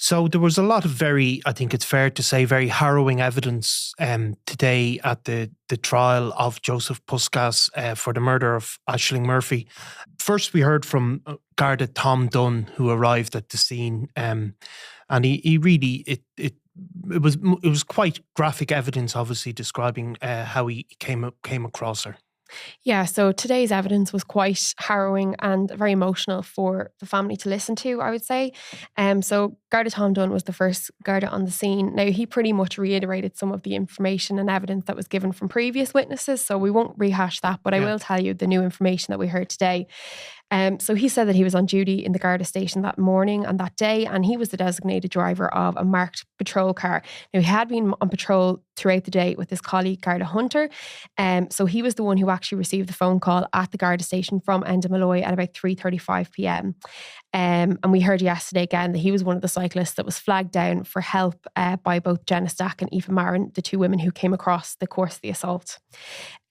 So there was a lot of I think it's fair to say, very harrowing evidence today at the trial of Jozef Puska for the murder of Ashling Murphy. First, we heard from Garda Tom Dunn, who arrived at the scene, and he really it was quite graphic evidence, obviously describing how he came across her. Yeah, so today's evidence was quite harrowing and very emotional for the family to listen to, I would say. So Garda Tom Dunn was the first Garda on the scene. Now, he pretty much reiterated some of the information and evidence that was given from previous witnesses, so we won't rehash that, but I will tell you the new information that we heard today. So he said that he was on duty in the Garda station that morning and that day, and he was the designated driver of a marked patrol car. Now, he had been on patrol throughout the day with his colleague Garda Hunter. So he was the one who actually received the phone call at the Garda station from Enda Malloy at about 3:35 p.m. And we heard yesterday again that he was one of the cyclists that was flagged down for help by both Jenna Stack and Aoife Marin, the two women who came across the course of the assault.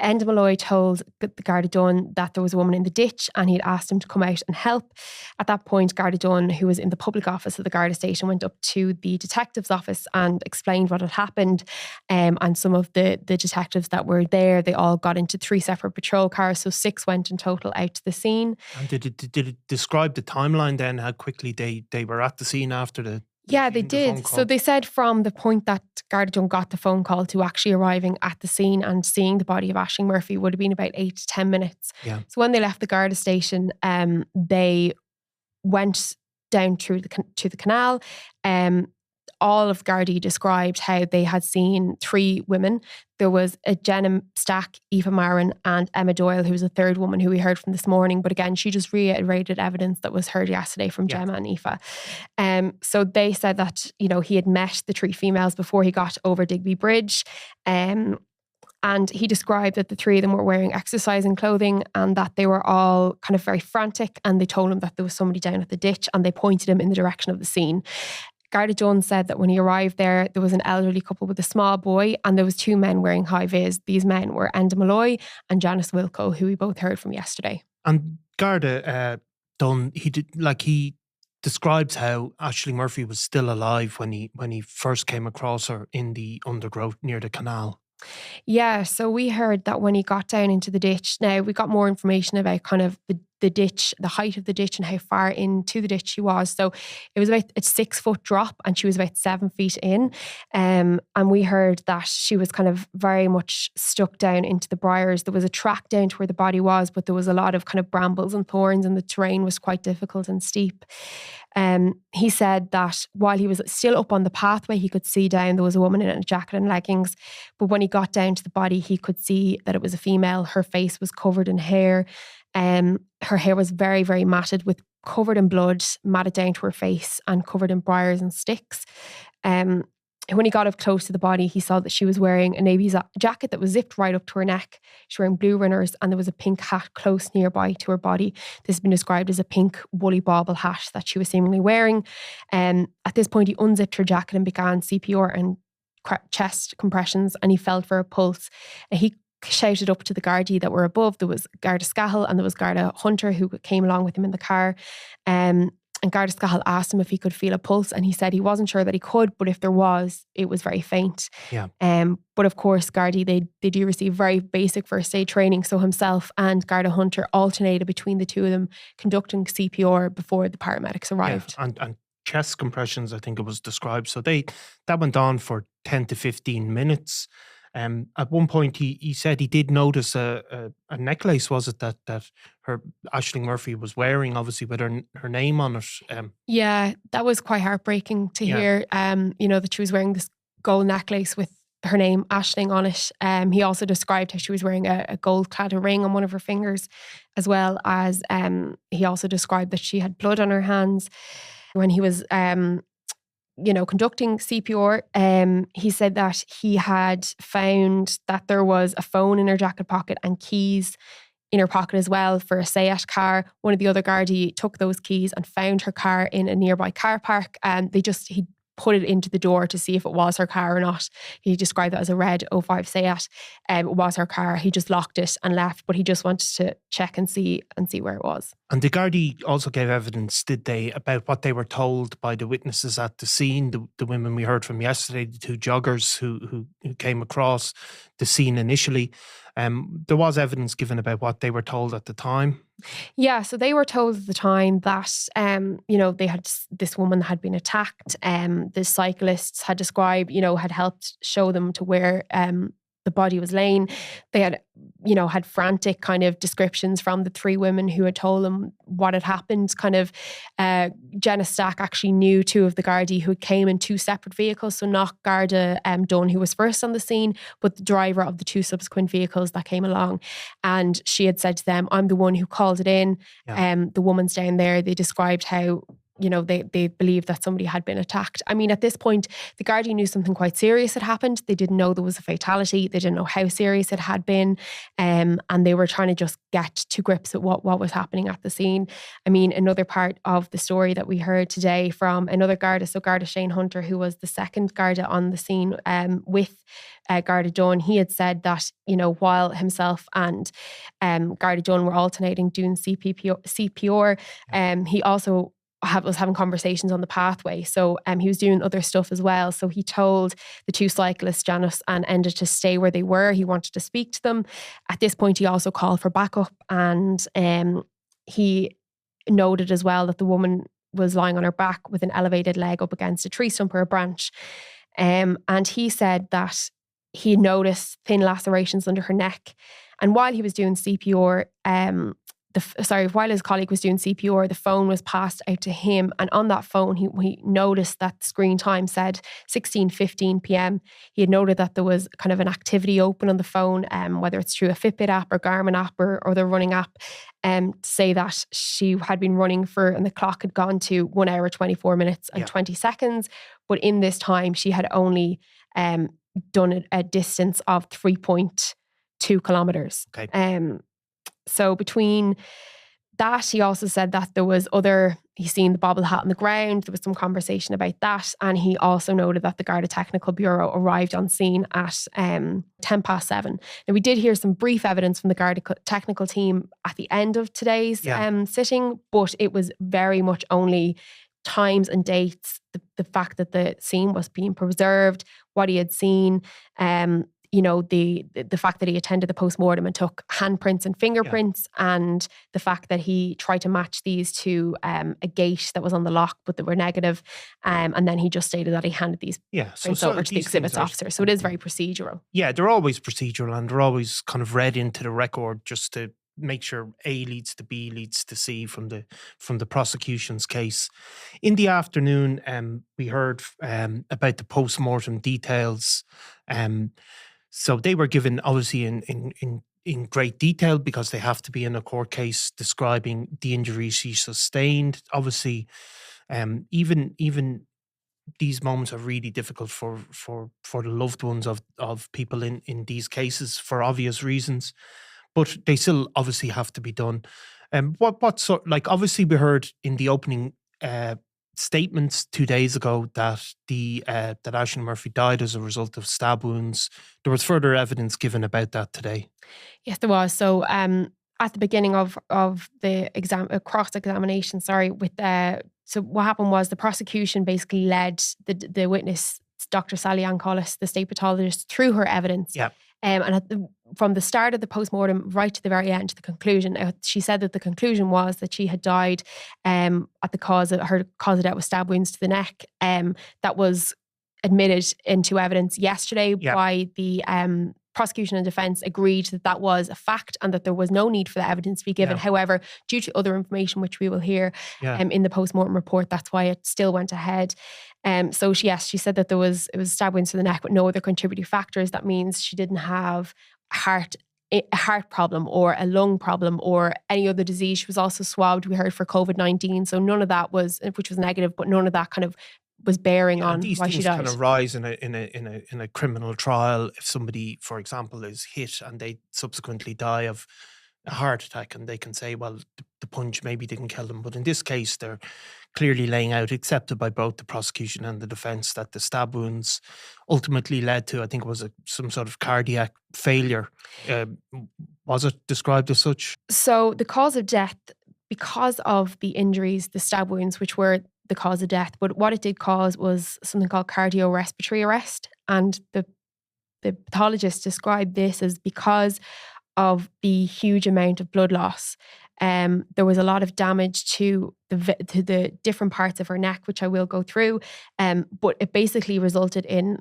Enda Malloy told the Garda Dunn that there was a woman in the ditch and he'd asked him to come out and help. At that point, Garda Dunn, who was in the public office of the Garda station, went up to the detective's office and explained what had happened. And some of the detectives that were there, they all got into 3 separate patrol cars, so 6 went in total out to the scene. And did it describe the timeline then, how quickly they were at the scene after the... Yeah, they did. So they said from the point that Garda Dunn got the phone call to actually arriving at the scene and seeing the body of Ashling Murphy would have been about 8 to 10 minutes. Yeah. So when they left the Garda station, they went down to the canal. All of Gardaí described how they had seen 3 women. There was a Jenna Stack, Aoife Marin and Emma Doyle, who was a third woman who we heard from this morning. But again, she just reiterated evidence that was heard yesterday from Gemma and Aoife. So they said that, he had met the 3 females before he got over Digby Bridge. And he described that the 3 of them were wearing exercising clothing and that they were all kind of very frantic, and they told him that there was somebody down at the ditch and they pointed him in the direction of the scene. Garda Dunn said that when he arrived there was an elderly couple with a small boy and there was 2 men wearing high-vis. These men were Enda Malloy and Janice Wilco, who we both heard from yesterday. And Garda Dunn, he describes how Ashling Murphy was still alive when he first came across her in the undergrowth near the canal. Yeah, so we heard that when he got down into the ditch, now we got more information about kind of the ditch, the height of the ditch and how far into the ditch she was. So it was about a 6-foot drop and she was about 7 feet in. And we heard that she was kind of very much stuck down into the briars. There was a track down to where the body was, but there was a lot of kind of brambles and thorns and the terrain was quite difficult and steep. He said that while he was still up on the pathway, he could see down, there was a woman in a jacket and leggings. But when he got down to the body, he could see that it was a female. Her face was covered in hair. Her hair was very, very matted, covered in blood, matted down to her face and covered in briars and sticks. When he got up close to the body, he saw that she was wearing a navy jacket that was zipped right up to her neck. She was wearing blue runners and there was a pink hat close nearby to her body. This has been described as a pink woolly bauble hat that she was seemingly wearing. At this point, he unzipped her jacket and began CPR and chest compressions, and he felt for a pulse. He shouted up to the Gardaí that were above. There was Garda Scahill and there was Garda Hunter who came along with him in the car. And Garda Scahill asked him if he could feel a pulse, and he said he wasn't sure that he could, but if there was, it was very faint. Yeah. But of course, Gardaí, they do receive very basic first aid training. So himself and Garda Hunter alternated between the 2 of them conducting CPR before the paramedics arrived. Yeah, and chest compressions, I think it was described. So that went on for 10 to 15 minutes. At one point, he said he did notice a necklace, was it, that her Ashling Murphy was wearing, obviously with her name on it. Yeah, that was quite heartbreaking to hear. That she was wearing this gold necklace with her name Ashling on it. He also described how she was wearing a gold-clad ring on one of her fingers, as well as he also described that she had blood on her hands. When he was conducting CPR, he said that he had found that there was a phone in her jacket pocket and keys in her pocket as well for a Seat car. One of the other Gardaí took those keys and found her car in a nearby car park, and he put it into the door to see if it was her car or not. He described it as a red 05 Seat. It was her car. He just locked it and left, but he just wanted to check and see where it was. And the Gardaí also gave evidence, did they, about what they were told by the witnesses at the scene, the women we heard from yesterday, the two joggers who came across the scene initially. There was evidence given about what they were told at the time. Yeah, so they were told at the time that, they had this woman had been attacked. The cyclists had described, had helped show them to where the body was laying. They had, had frantic kind of descriptions from the three women who had told them what had happened. Kind of, Jenna Stack actually knew two of the Gardaí who came in two separate vehicles. So not Garda Dunn, who was first on the scene, but the driver of the two subsequent vehicles that came along. And she had said to them, I'm the one who called it in. Yeah. The woman's down there. They described how they believed that somebody had been attacked. I mean, at this point, the Gardaí knew something quite serious had happened. They didn't know there was a fatality. They didn't know how serious it had been. And they were trying to just get to grips with what was happening at the scene. I mean, another part of the story that we heard today from another Garda, so Garda Shane Hunter, who was the second Garda on the scene with Garda Dunn, he had said that, while himself and Garda Dunn were alternating doing CPR, he also was having conversations on the pathway. So he was doing other stuff as well. So he told the two cyclists, Janice and Enda, to stay where they were. He wanted to speak to them. At this point, he also called for backup, and he noted as well that the woman was lying on her back with an elevated leg up against a tree stump or a branch. And he said that he noticed thin lacerations under her neck. And while he was doing CPR, while his colleague was doing CPR, the phone was passed out to him. And on that phone, he noticed that the screen time said 16:15 p.m. He had noted that there was kind of an activity open on the phone, whether it's through a Fitbit app or Garmin app or the running app, to say that she had been running and the clock had gone to 1 hour, 24 minutes and 20 seconds. But in this time, she had only done a distance of 3.2 kilometers. Okay. So between that, he also said that there was he's seen the bobble hat on the ground. There was some conversation about that. And he also noted that the Garda Technical Bureau arrived on scene at 7:10. Now, we did hear some brief evidence from the Garda technical team at the end of today's sitting, but it was very much only times and dates, the fact that the scene was being preserved, what he had seen, the fact that he attended the post-mortem and took handprints and fingerprints, and the fact that he tried to match these to a gate that was on the lock, but they were negative. And then he just stated that he handed these prints over to the exhibits officer. So it is very procedural. Yeah, they're always procedural, and they're always kind of read into the record just to make sure A leads to B leads to C from the prosecution's case. In the afternoon, we heard about the post-mortem details. So they were given obviously in great detail because they have to be in a court case describing the injuries she sustained. Obviously, even these moments are really difficult for the loved ones of people in these cases for obvious reasons, but they still obviously have to be done. Obviously we heard in the opening statements 2 days ago that that Ashling Murphy died as a result of stab wounds. There was further evidence given about that today. Yes, there was. So at the beginning of the cross-examination, so what happened was the prosecution basically led the witness, Dr. Sally Ann Collis, the state pathologist, through her evidence. Yeah. From the start of the post-mortem right to the very end, to the conclusion, she said that the conclusion was that she had died her cause of death was stab wounds to the neck. That was admitted into evidence yesterday by the prosecution and defence agreed that was a fact and that there was no need for the evidence to be given. However, due to other information which we will hear in the post-mortem report, that's why it still went ahead. So she said that it was stab wounds to the neck with no other contributing factors. That means she didn't have a heart problem or a lung problem or any other disease. She was also swabbed, we heard, for COVID-19. So none of that which was negative, but none of that kind of was bearing on why she died. Kind of rise in a criminal trial if somebody, for example, is hit and they subsequently die of a heart attack, and they can say, well, the punch maybe didn't kill them. But in this case, they're clearly laying out, accepted by both the prosecution and the defence, that the stab wounds ultimately led to, I think it was some sort of cardiac failure. Was it described as such? So the cause of death, because of the injuries, the stab wounds, which were the cause of death, but what it did cause was something called cardiorespiratory arrest. And the pathologist described this as because of the huge amount of blood loss. There was a lot of damage to the different parts of her neck, which I will go through. But it basically resulted in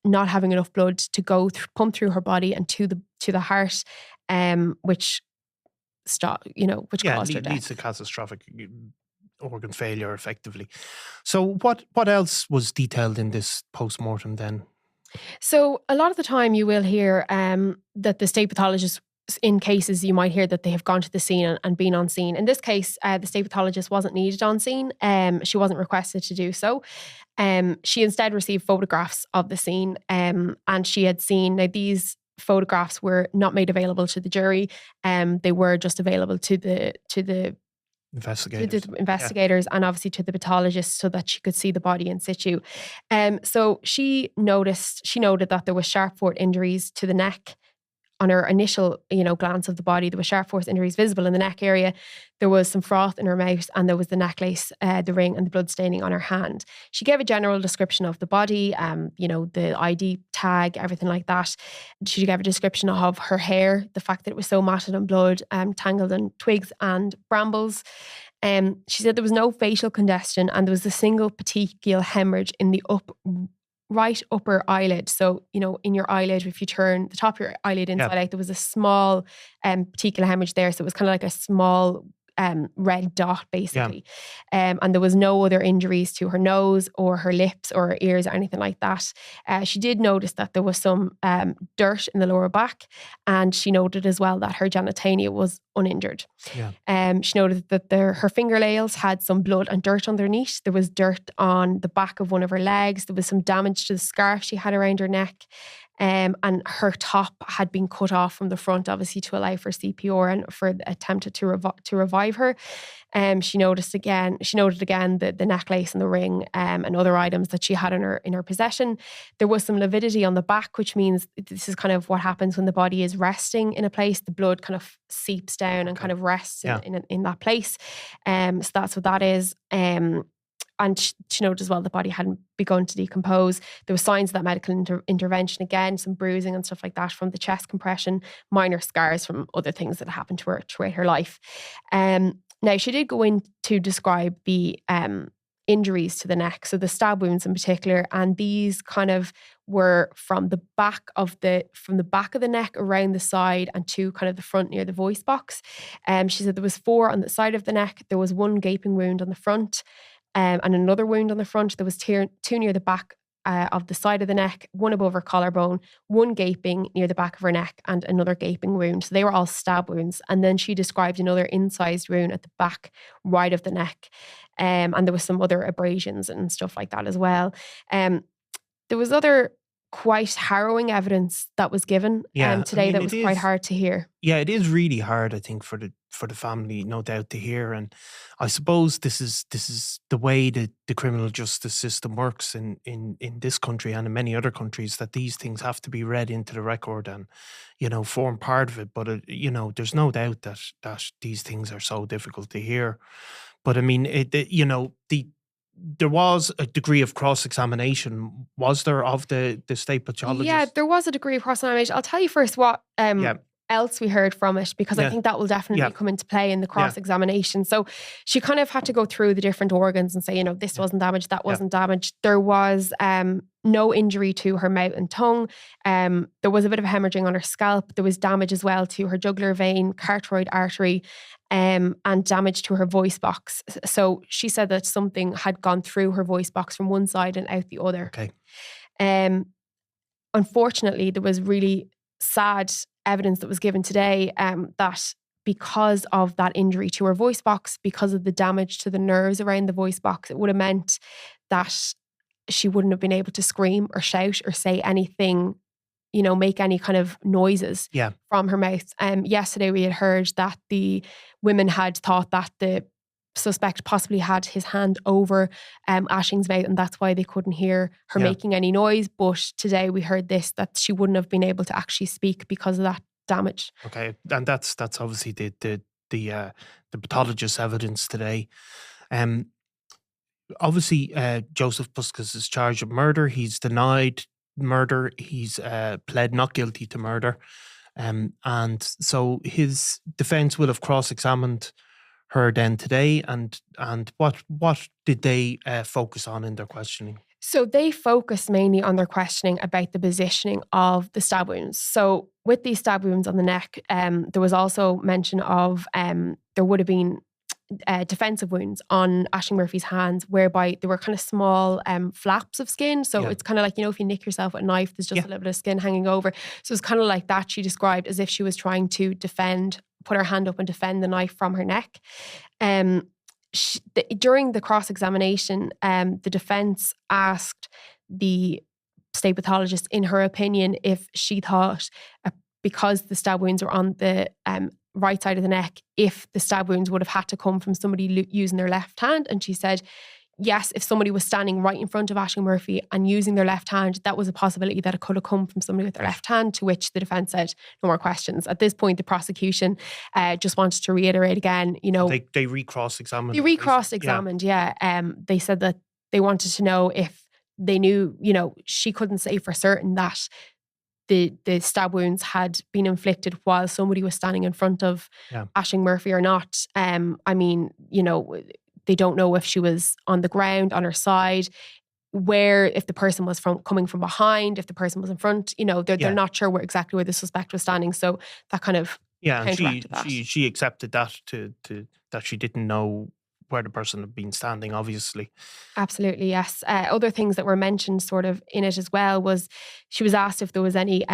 not having enough blood to go pump through her body and to the heart, which caused her death. Leads to catastrophic organ failure, effectively. So what else was detailed in this post-mortem then? So a lot of the time you will hear that the state pathologist, in cases you might hear that they have gone to the scene and been on scene. In this case, the state pathologist wasn't needed on scene. She wasn't requested to do so. She instead received photographs of the scene, and she had seen, now these photographs were not made available to the jury. They were just available to the investigators and obviously to the pathologist, so that she could see the body in situ. So she noted that there was sharp force injuries to the neck. On her initial, glance of the body, there were sharp force injuries visible in the neck area. There was some froth in her mouth, and there was the necklace, the ring, and the blood staining on her hand. She gave a general description of the body, the ID tag, everything like that. She gave a description of her hair, the fact that it was so matted in blood, tangled in twigs and brambles. She said there was no facial congestion, and there was a single petechial hemorrhage in the right upper eyelid. So, in your eyelid, if you turn the top of your eyelid inside out, there was a small petechial hemorrhage there. So it was kind of like a small red dot, basically. And there was no other injuries to her nose or her lips or her ears or anything like that. She did notice that there was some dirt in the lower back, and she noted as well that her genitalia was uninjured. She noted that her fingernails had some blood and dirt underneath. There was dirt on the back of one of her legs. There was some damage to the scarf she had around her neck. And her top had been cut off from the front, obviously to allow for CPR and for attempted to revive her. She noted again the necklace and the ring and other items that she had in her possession. There was some lividity on the back, which means this is kind of what happens when the body is resting in a place. The blood kind of seeps down and kind of rests in that place. So that's what that is. And she noted as well the body hadn't begun to decompose. There were signs of that medical intervention again, some bruising and stuff like that from the chest compression, minor scars from other things that happened to her throughout her life. Now, she did go in to describe the injuries to the neck, so the stab wounds in particular, and these kind of were from the back of the neck around the side and to kind of the front near the voice box. She said there was 4 on the side of the neck. There was 1 gaping wound on the front. And another wound on the front. There was 2 near the back of the side of the neck, 1 above her collarbone, 1 gaping near the back of her neck, and another gaping wound. So they were all stab wounds. And then she described another incised wound at the back right of the neck. And there was some other abrasions and stuff like that as well. There was other quite harrowing evidence that was given today that was quite hard to hear. Yeah, it is really hard, I think, for the family, no doubt, to hear. And I suppose this is the way that the criminal justice system works in this country and in many other countries, that these things have to be read into the record and, form part of it. But, there's no doubt that these things are so difficult to hear. But I mean, there was a degree of cross-examination, was there, of the state pathologist? Yeah, there was a degree of cross-examination. I'll tell you first what else we heard from it, because I think that will definitely come into play in the cross-examination. So she kind of had to go through the different organs and say, this wasn't damaged, that wasn't damaged. There was no injury to her mouth and tongue. There was a bit of hemorrhaging on her scalp. There was damage as well to her jugular vein, carotid artery, and damage to her voice box. So she said that something had gone through her voice box from one side and out the other. Okay. Unfortunately, there was really sad evidence that was given today that because of that injury to her voice box, because of the damage to the nerves around the voice box, it would have meant that she wouldn't have been able to scream or shout or say anything, make any kind of noises from her mouth. Yesterday we had heard that the women had thought that the suspect possibly had his hand over Ashling's mouth, and that's why they couldn't hear her making any noise. But today we heard that she wouldn't have been able to actually speak because of that damage. Okay, and that's obviously the the pathologist's evidence today. Obviously, Jozef Puska is charged with murder. He's denied murder. He's pled not guilty to murder. And so his defence will have cross-examined her then today. And what did they focus on in their questioning? So they focused mainly on their questioning about the positioning of the stab wounds. So with these stab wounds on the neck, there was also mention of there would have been defensive wounds on Ashling Murphy's hands, whereby there were kind of small flaps of skin. So it's kind of like, if you nick yourself with a knife, there's just a little bit of skin hanging over. So it's kind of like that. She described as if she was trying to put her hand up and defend the knife from her neck. During the cross-examination, the defence asked the state pathologist, in her opinion, if she thought, because the stab wounds were on the right side of the neck, if the stab wounds would have had to come from somebody using their left hand. And she said, yes, if somebody was standing right in front of Ashling Murphy and using their left hand, that was a possibility that it could have come from somebody with their left hand, to which the defence said, no more questions. At this point, the prosecution just wanted to reiterate again, They re-cross-examined. They said that they wanted to know if they knew, she couldn't say for certain that the stab wounds had been inflicted while somebody was standing in front of Ashling Murphy or not. They don't know if she was on the ground, on her side, if the person was coming from behind, if the person was in front. They're not sure exactly where the suspect was standing. So that kind of counteracted that. She accepted that that she didn't know where the person had been standing, obviously. Absolutely, yes. Other things that were mentioned sort of in it as well was she was asked if there was any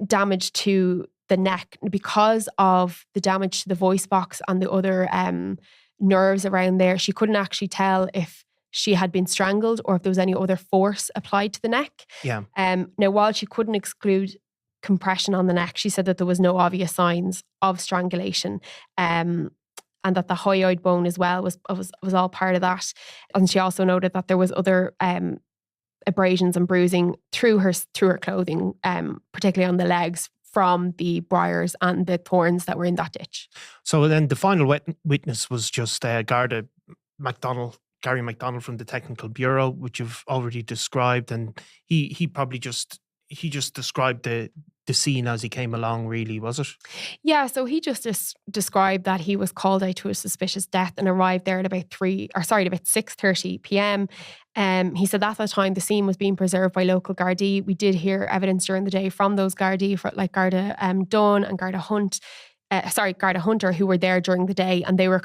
damage to the neck because of the damage to the voice box and the other nerves around there. She couldn't actually tell if she had been strangled or if there was any other force applied to the neck. Now, while she couldn't exclude compression on the neck, she said that there was no obvious signs of strangulation. And that the hyoid bone as well was all part of that. And she also noted that there was other abrasions and bruising through her clothing, particularly on the legs, from the briars and the thorns that were in that ditch. So then the final witness was just Garda Gary MacDonald from the Technical Bureau, which you've already described, and he probably just described the scene as he came along, really, was it? Yeah, so he just described that he was called out to a suspicious death and arrived there at about 6:30 p.m. He said at that time the scene was being preserved by local Gardaí. We did hear evidence during the day from those Gardaí, like Garda Dunn and Garda Hunter, who were there during the day, and they were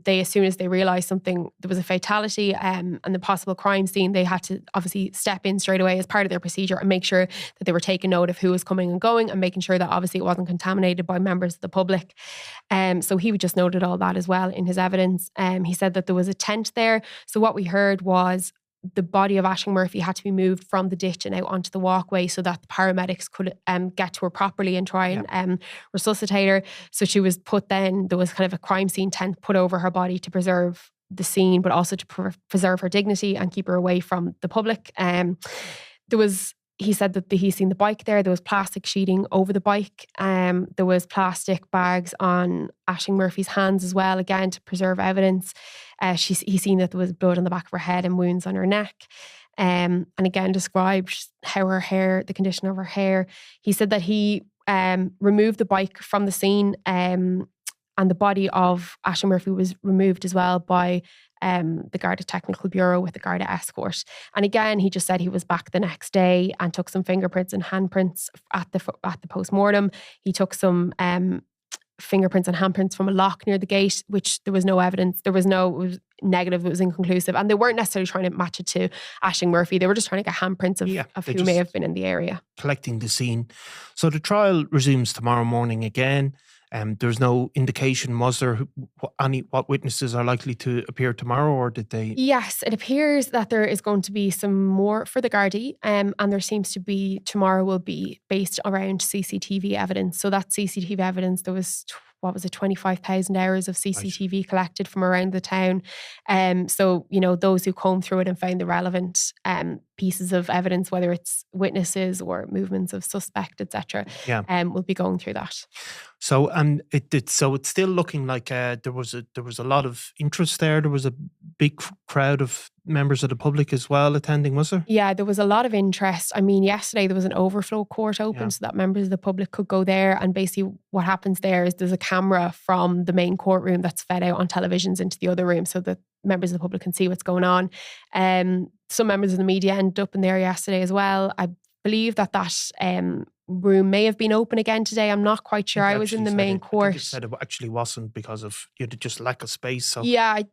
as soon as they realised there was a fatality and the possible crime scene, they had to obviously step in straight away as part of their procedure and make sure that they were taking note of who was coming and going and making sure that obviously it wasn't contaminated by members of the public. So he just noted all that as well in his evidence. He said that there was a tent there. So what we heard was the body of Ashling Murphy had to be moved from the ditch and out onto the walkway so that the paramedics could get to her properly and try and resuscitate her. So she was there was kind of a crime scene tent put over her body to preserve the scene, but also to preserve her dignity and keep her away from the public. He said that he's seen the bike there. There was plastic sheeting over the bike. There was plastic bags on Ashling Murphy's hands as well, again, to preserve evidence. He's seen that there was blood on the back of her head and wounds on her neck. And again, described how the condition of her hair. He said that he removed the bike from the scene and the body of Ashling Murphy was removed as well by the Garda Technical Bureau with the Garda escort. And again, he just said he was back the next day and took some fingerprints and handprints at the post-mortem. He took some fingerprints and handprints from a lock near the gate, which there was no evidence. It was negative, it was inconclusive. And they weren't necessarily trying to match it to Ashling Murphy. They were just trying to get handprints of who may have been in the area. Collecting the scene. So the trial resumes tomorrow morning again. There's no indication, was there, what witnesses are likely to appear tomorrow, or did they? Yes, it appears that there is going to be some more for the Gardaí, and there seems to be tomorrow will be based around CCTV evidence. So that CCTV evidence, there was 25,000 hours of CCTV collected from around the town. So, those who combed through it and found the relevant pieces of evidence, whether it's witnesses or movements of suspect, etc., will be going through that. So it's still looking like there was a lot of interest there. There was a big crowd of members of the public as well attending, was there? Yeah, there was a lot of interest. I mean, yesterday there was an overflow court open so that members of the public could go there. And basically what happens there is there's a camera from the main courtroom that's fed out on televisions into the other room so that members of the public can see what's going on. Some members of the media ended up in there yesterday as well. I believe that room may have been open again today. I'm not quite sure. I was in the main court. I think it said it actually wasn't because of just lack of space. So yeah,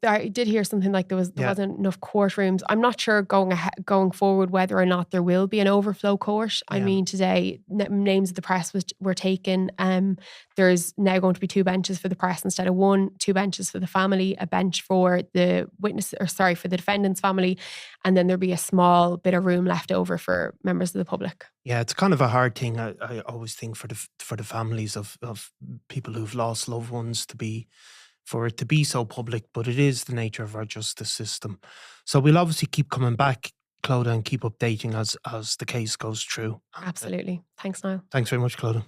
I did hear something like there wasn't enough courtrooms. I'm not sure going forward whether or not there will be an overflow court. I mean, today names of the press were taken. There's now going to be 2 benches for the press instead of 1, 2 benches for the family, a bench for the for the defendant's family, and then there'll be a small bit of room left over for members of the public. Yeah, it's kind of a hard thing. I always think for the families of people who've lost loved ones for it to be so public, but it is the nature of our justice system. So we'll obviously keep coming back, Clodagh, and keep updating as the case goes through. Absolutely. Thanks, Niall. Thanks very much, Clodagh.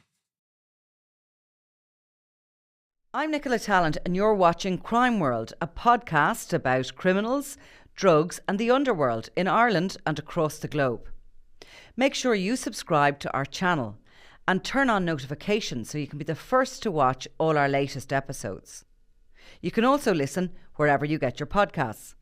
I'm Nicola Tallant and you're watching Crime World, a podcast about criminals, drugs and the underworld in Ireland and across the globe. Make sure you subscribe to our channel and turn on notifications so you can be the first to watch all our latest episodes. You can also listen wherever you get your podcasts.